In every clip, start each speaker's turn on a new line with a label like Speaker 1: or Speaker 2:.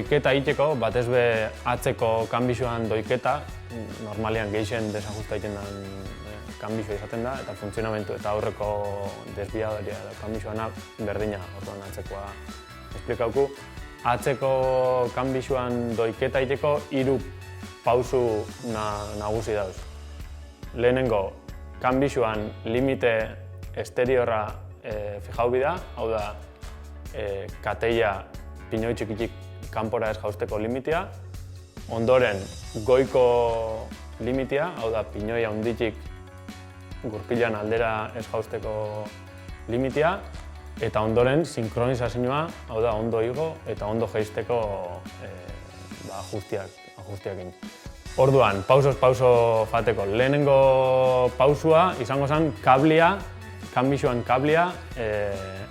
Speaker 1: doiketa egiteko, batez be atzeko kanbixoan doiketa, normalean gehixen desajusta egiten den kanbixoa izaten da, eta funtzionamentu eta aurreko desbiadoria kanbixoana berdina, orduan atzekoa esplikauku. Atzeko kanbixoan doiketa egiteko 3 pausu nagusi dauz. Lehenengo, kanbixoan limite esteriorra fijau bida, hau da, kateia pinoi txikitik kanpora ez jausteko limitea. Ondoren, goiko limitea, hau da, pinoi handitik gurpilan aldera ez jausteko limitea. Eta ondoren, sinkronizazioa, hau da, ondo igo eta ondo jaisteko ajustiakin. Orduan, pauso fateko. Lehenengo pausua izango zen kanbixoan kablia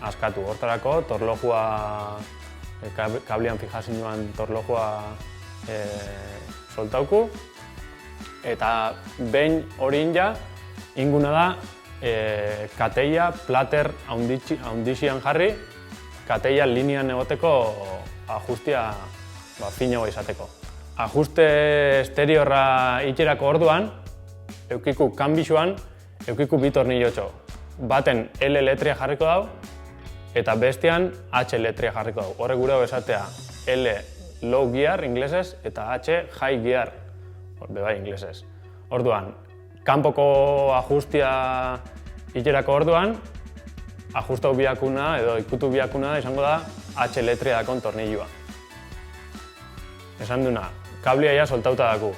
Speaker 1: askatu. Hortarako, kablian fijazioan torlojua soltauku. Eta behin hori inguna da, kateia plater haundixian jarri, kateia linean egoteko ajustia finagoa izateko. Ajuste esteriorra itxerako orduan, eukiku kanbixoan, eukiku 2 tornillotxo. Baten L letria jarriko dau, eta bestean H letria jarriko dau. Horrek gure esatea L low gear inglesez eta H high gear, bai inglesez. Orduan, kanpoko ajustia itxerako orduan, ajustau biakuna edo ikutu biakuna izango da H letria dakon tornillua. Esan duna, kablia ja soltauta daku.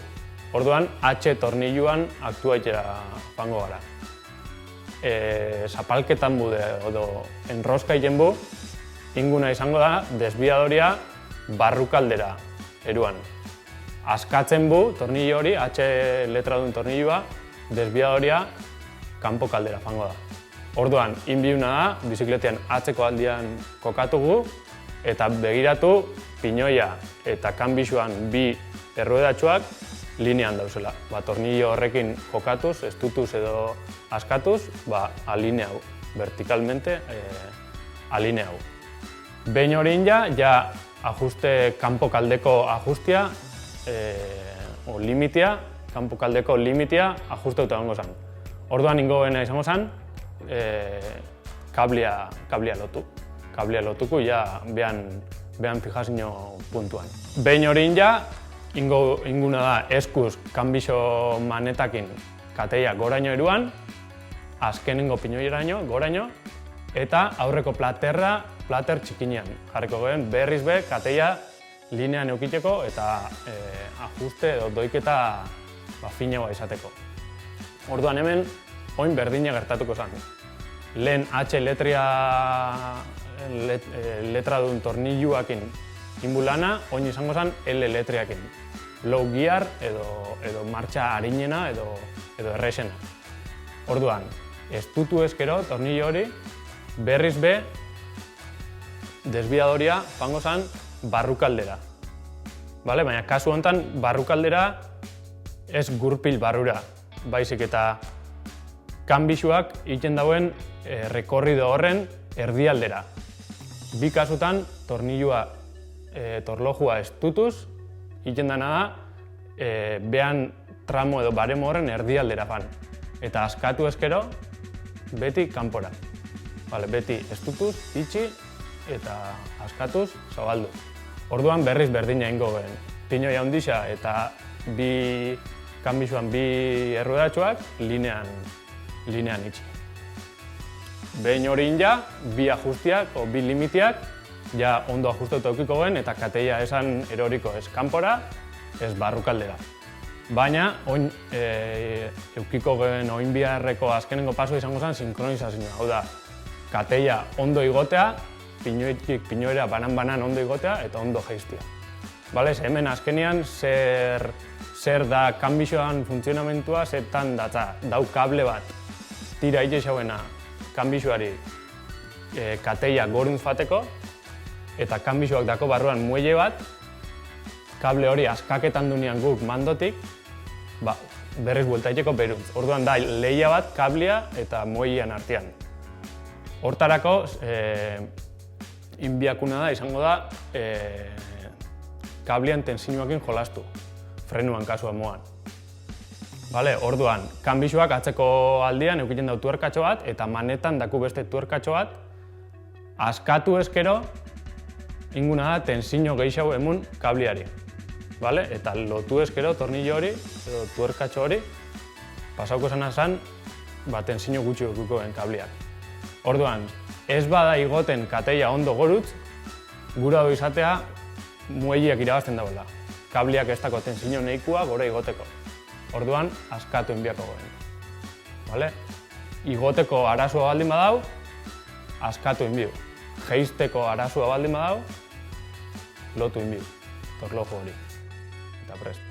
Speaker 1: Orduan, H tornilluan aktua itxera pango gara. Zapalketan bude edo enroska iten bu, inguna izango da desbiadoria barrukaldera eruan. Askatzen bu tornillo hori, H letra duen tornillua, desbiadoria kanpo kaldera fango da. Orduan, inbiuna da, bizikletean atzeko aldian kokatugu eta begiratu pinoia eta kanbixoan 2 erruedatxoak linean dauzela. Tornillo horrekin kokatuz, estutuz edo askatuz, alineau, vertikalmente alineau. Behin hori ja ajuste kanpo kaldeko ajustia o limitea, kanpo kaldeko limitea ajustauta gongo zen. Orduan ingoena izango zen, kablia lotu. Kablia lotuko ja behan fijazio puntuan. Behin hori inguna da eskuz kanbixo manetakin kateia goraino eruan, azkenengo pinoiraino, goraino, eta aurreko plater txikinean. Jarriko gehen berriz be kateia linean eukiteko eta ajuste edo doiketa finagoa izateko. Orduan hemen, oin berdina gertatuko zen. Lehen H letra duen tornilluakin inbulana, oin izango zen L letriakin. Low gear edo martxa harinena edo errexena. Orduan, estutu ezkero tornillo hori, berriz be desbiadoria fango zen barrukaldera. Baina kasu honetan barrukaldera ez gurpil barrura, baizik eta kanbixoak egiten dauen rekorrido horren erdialdera. Bi kasutan torlojua estutuz, egiten dena da behan tramo edo baremo horren erdialdera fan. Eta askatu ezkero, beti kanpora. Beti estutuz, itxi eta askatuz, zabaldu. Orduan berriz berdina ingo gehen. Pinoi handixa eta kanbixoan 2 erruedatxoak linean itxi. Behin hori 2 ajustiak o 2 limitiak ja ondo ajustauta eukiko gehen eta kateia esan eroriko ez kanpora, ez barrukaldera. Baina, oin eukiko gehen oin biharreko azkenengo paso izango zen sinkronizazioa. Hau da, kateia ondo igotea, pinoitik pinoera banan ondo igotea eta ondo jaistia. Hemen azkenean zer da kanbixoan funtzionamentua, zertan datza. Dau kable bat, tira itxauena kanbixoari kateia goruntz fateko, eta kanbixoak dako barruan muelle bat, kable hori askaketan dunean guk mandotik, berriz buelta itxeko beruntz. Orduan da lehia bat kablea eta muellean artean. Hortarako, inbiakuna da, izango da, kablian tensioekin jolastu, frenuan kasua moan. Vale, orduan, kanbixuak atzeko aldian eukiten dau tuerkatxo bat, eta manetan daku beste tuerkatxo bat, askatu eskero, inguna da tensio gehiago emun kabliari. Vale? Eta lotu eskero, tornillo hori, edo tuerkatxo hori, pasauko zan, tensio gutxi okuko den kabliak. Orduan, ez bada igoten kateia ondo gorutz, gura du izatea muelliak irabazten dagoela. Kabliak ez dako tensio nahikoa gora igoteko. Orduan, askatu inbiako goen. Vale? Igoteko arazoa baldin badau, askatu inbiu. Jeisteko arazoa baldin badau, lotu inbiu. Torlojo hori. Eta prest.